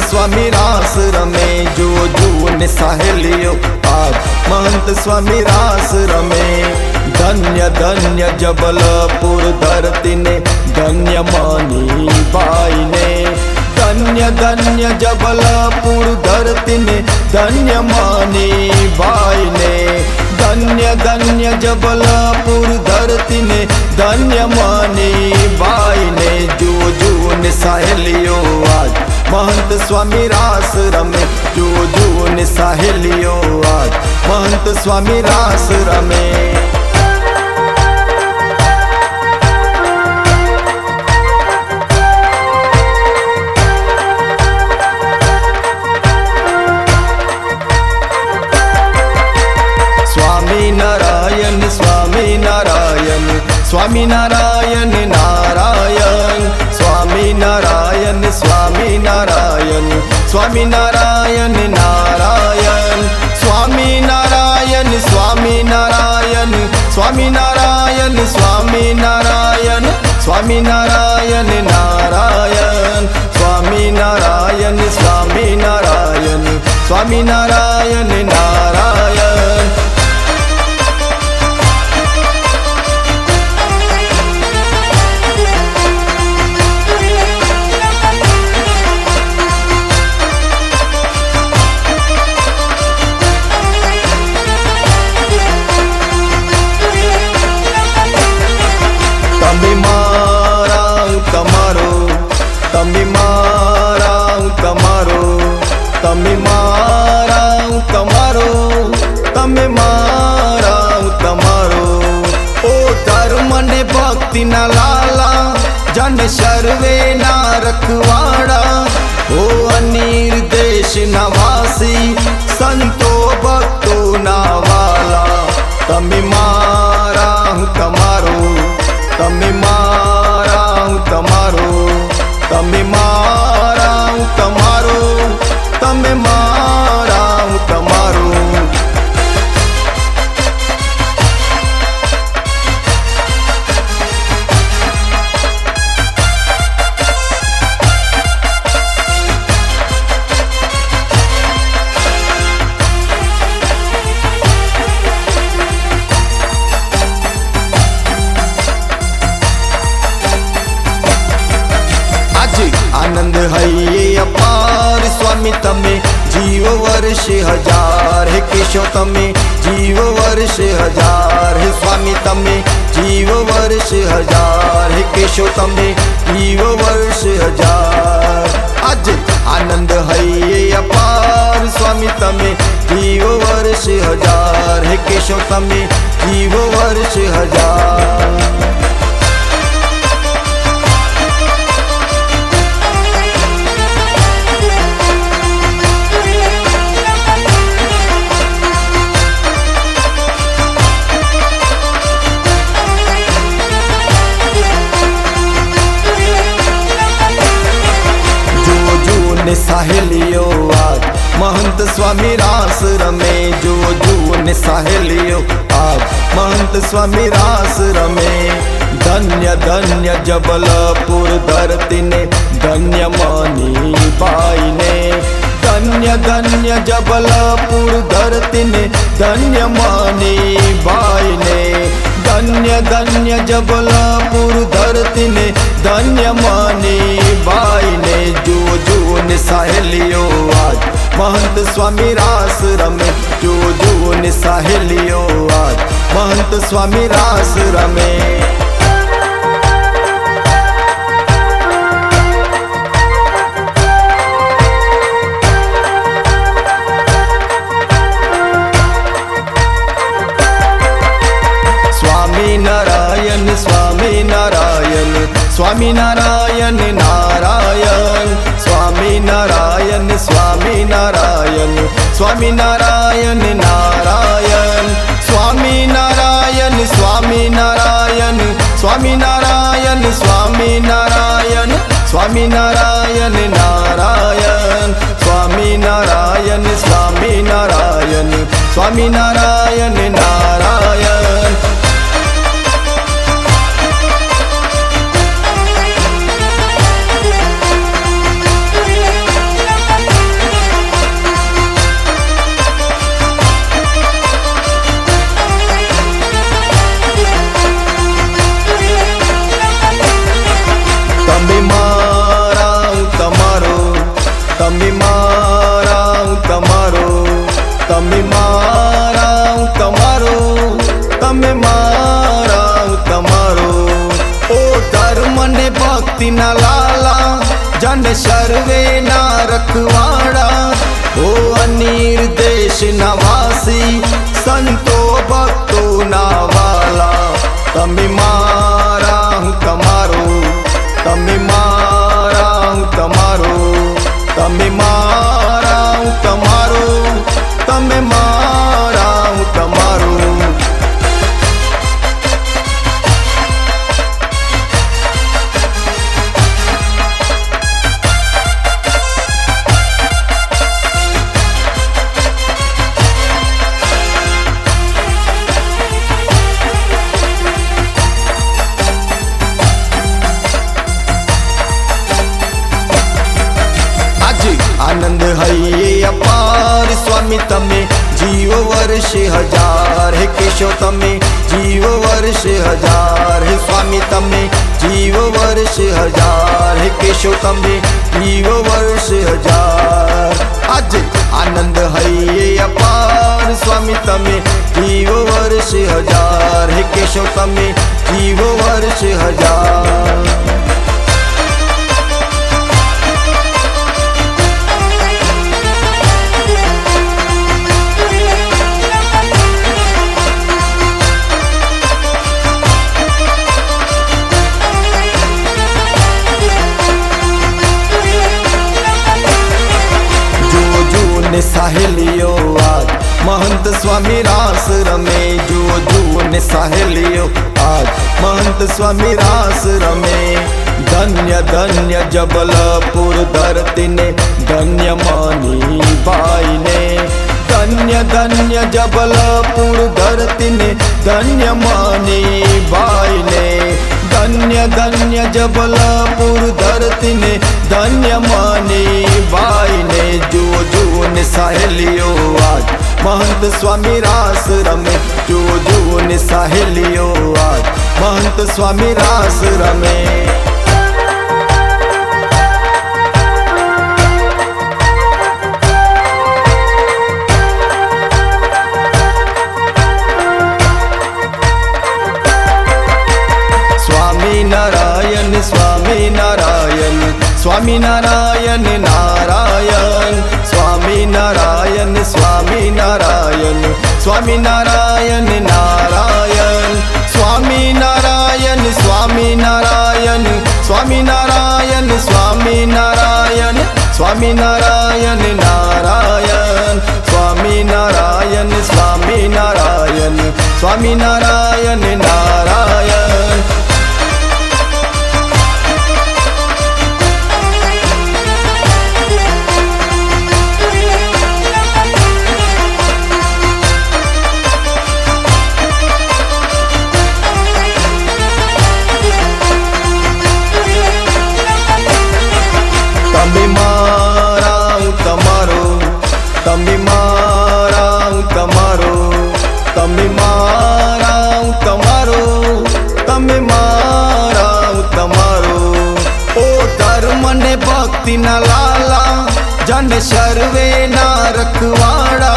स्वामी रास रमे, जो जून साहेलियो आज महंत स्वामी रास रमे। धन्य धन्य जबलपुर धरती ने, धन्य मानी बाई ने। धन्य धन्य जबलपुर धरती ने, धन्य मानी बाई ने। धन्य धन्य जबलपुर धरती ने, धन्य मानी बाई ने। जो जून साहेलियो आज महंत स्वामी रास रमे, जो जून साहेलियो आज महंत स्वामी रास रमे। स्वामी नारायण स्वामी नारायण स्वामी नारायण नारायण। स्वामी नारायण स्वामी नारायण स्वामी नारायण नारायण। स्वामी नारायण स्वामी नारायण स्वामी नारायण स्वामी नारायण स्वामी नारायण नारायण। स्वामी नारायण स्वामी नारायण स्वामी नारायण नारायण। તમે મારા તમારો, તમે મારા તમારો, તમે મારા તમારો, તમે મારા તમારો। ઓ ધર્મ ને ભક્તિ ના લાલા, જન સર્વે ના રખવાડા। ઓ અનિર્દેશ ના વાસી, સંતો ભક્તો ના વાલા। તમે મારા તમારો, તમે મારા તમારો, તમે મારા તમારો, તમે મારા તમારો। आनंद है अपार स्वामी तमे, जीव वर्ष हजार है केशव तमे, जीव वर्ष हजार है स्वामी तमे, जीव वर्ष हजार है केशव तमे, जीव वर्ष हजार। आज आनंद है अपार स्वामी तमे, जीव वर्ष हजार है केशव तमे, जीव वर्ष हजार। साहेलियो आज महंत स्वामी रास रमे, जो जून साहेलियो आज महंत स्वामी रास रमे। धन्य धन्य जबलपुर धरती ने, धन्य मानी बाई ने। धन्य धन्य जबलपुर धरती ने, धन्य मानी बाई ने। धन्य धन्य जबलपुर धरती ने, धन्य मानी बाई ने। जो जून साहेलियो आज महंत स्वामी रास रमे, जो जून साहेलियो आज महंत स्वामी रास रमे। स्वामी नारायण स्वामी नारायण स्वामी नारायण नारायण। स्वामी नारायण स्वामी नारायण स्वामी नारायण नारायण। स्वामी नारायण स्वामी नारायण स्वामी नारायण स्वामी नारायण स्वामी नारायण नारायण। स्वामी नारायण स्वामी नारायण स्वामी नारायण नारायण। તમે મારા તમારો ओ धर्म ने भक्ति ना लाला जन सर्वे ना रखवाड़ा ओ अनिर्देश ना वासी संतो भक्तो ना वाला तमे मारा हूँ तमारो तमे मारा हूँ तमारो तमे मारा हूँ तमारो तमे मारा हूँ तमारो आनंद है ये अपार स्वामी तमे जीव वर्ष हजार है केशव तमे जीव वर्ष हजार है स्वामी तमे जीव वर्ष हजार है केशव तमे जीव वर्ष हजार आज आनंद है ये अपार स्वामी तमे जीव वर्ष हजार है केशव तमे जीव वर्ष हजार ने साहेलियो आज महंत स्वामी रास रमे जो जो ने साहेलियो आज महंत स्वामी रास रमे धन्य धन्य जबलपुर धरती ने धन्य मानी बाई ने धन्य धन्य जबलपुर धरती ने धन्य मानी बाई ने धन्य धन्य जबलपुर धरती ने धन्य मानी बाई ने जो जो ने साहेलियो आज महंत स्वामी रास रमे जो जो ने साहेलियो आज महंत स्वामी रास रमे नारायण स्वामी नारायण स्वामी नारायण नारायण स्वामी नारायण स्वामी नारायण स्वामी नारायण नारायण स्वामी नारायण स्वामी नारायण स्वामी नारायण स्वामी नारायण स्वामी नारायण नारायण स्वामी नारायण स्वामी नारायण स्वामी नारायण नारायण तमे मारा हूँ तमारो तमे मारा हूँ तमारो तमे मारा हूँ तमारो तमे मारा हूँ तमारो ओ धर्म ने भक्ति न लाला जन सर्वे ना रखवाड़ा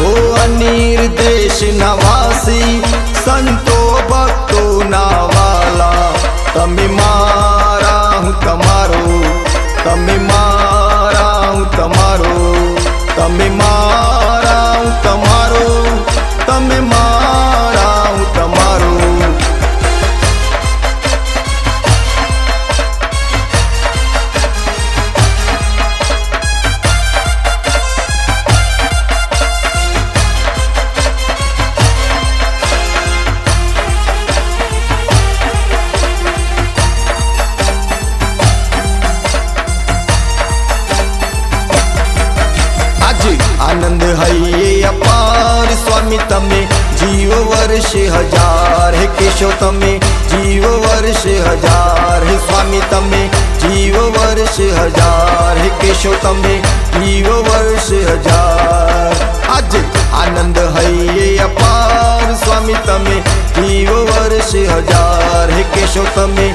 ओ अनिर्देश न वासी संतो भक्तो ना वाला तमे मारा हूँ तमारो तमे मारा हूँ तमारो तमे मारा हूँ तमारो तमे मारा हूँ तमारो आनंद है ये अपार स्वामी तमे जीव वर्ष हजार है केशव तमे जीव वर्ष हजार है स्वामी तमे जीव वर्ष हजार है केशव तमे जीव वर्ष हजार आज आनंद है ये अपार स्वामी तमे जीव वर्ष हजार है केशव तमे